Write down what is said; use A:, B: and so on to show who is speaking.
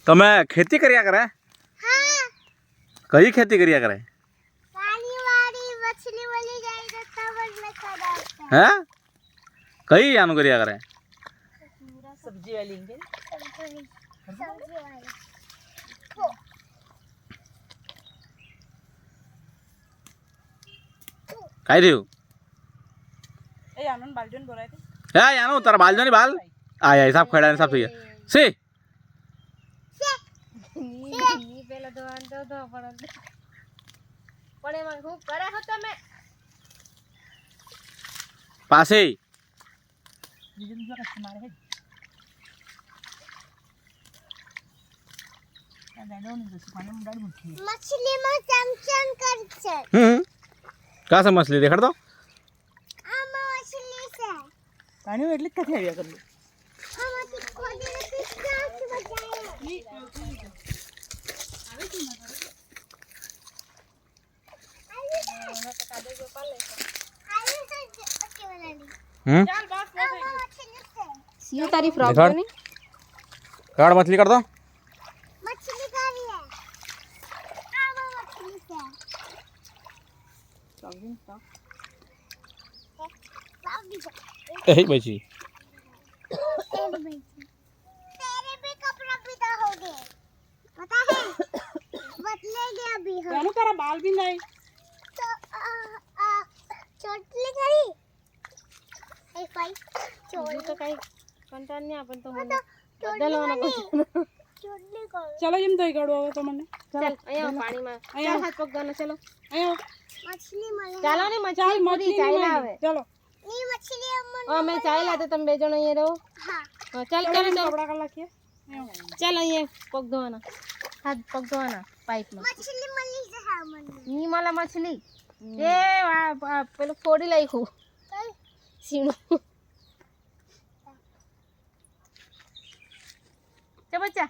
A: તમે ખેતી કર્યા કરે?
B: હા.
A: કઈ ખેતી કર્યા કરે?
B: પાણી વાળી મછલી મળી જાય તો તવર લખડાવતા.
A: હે? કઈ આનું કર્યા કરે?
C: सब्जी वाली इंगे
B: સબ્જી વાળી.
A: કાઈ થયું?
C: ए आनंद बालजन बोलाय ते
A: હે યાનું તારા બાલ જોની બાલ આય સાફ ખડાને સાફ થઈ ગયા સી
D: ની પેલા તો આંધો તો પણ એમાં હું કરે હો તમે
A: પાસે
C: जीजन जो कस्टमर है दादा ने जैसे पानी में डाल मुठी
B: મછલીમાં ચમચમ કરશે.
A: કા સે મછલી દેખાડ દો
B: આમાં મછલી છે.
C: पानी में એટલે કથે આવ્યા કરલું
B: આમાંથી ખોદીને પિસ્તા બજાય.
C: ચાલ બસ
D: સીઓ તારી ફ્રોક
A: દેખાડ.
D: ની
A: કાઢ મછલી કર દો
B: મછલી કાઢી है. આમાં મછલી છે.
C: समझिन तो
B: लाओ दीजिए.
A: એ બચી
B: तेरे भी कपड़ा पीता हो गए. पता है बदलेंगे अभी हम.
C: कानू तारा बाल भी नहीं
B: तो चोटली करी. ए भाई
D: હજુ તો કઈ કંટાળ નહીં આપણ તો મને
B: चोटली
D: બદલવાનો
B: करो.
C: चलो जिम दही काढो હવે તો મને
D: ચાલ અહીંયા પાણીમાં ચાલ હાથ પગ ધોને ચલો
C: આયો
B: मछली मले.
D: ચાલો ને મછલી પૂરી ચાલ્યા આવે
C: चलो
B: ये मछली अमन.
D: અમે ચાલ્યા તો તમે બે જણ અહીંયા રહો
B: हाँ.
D: હા, ચાલ ચાલ ચાલ
C: कपड़ा कर लाखिए
D: ચાલ અહીંયા પગ ધોવાના હાથ પગ ધોવાના પાઇપમાં
B: मछली मली से है अमन.
D: ની મળે મછલી એ પેલું ફોડી લાખ્યું સીણું ચા બચ્ચા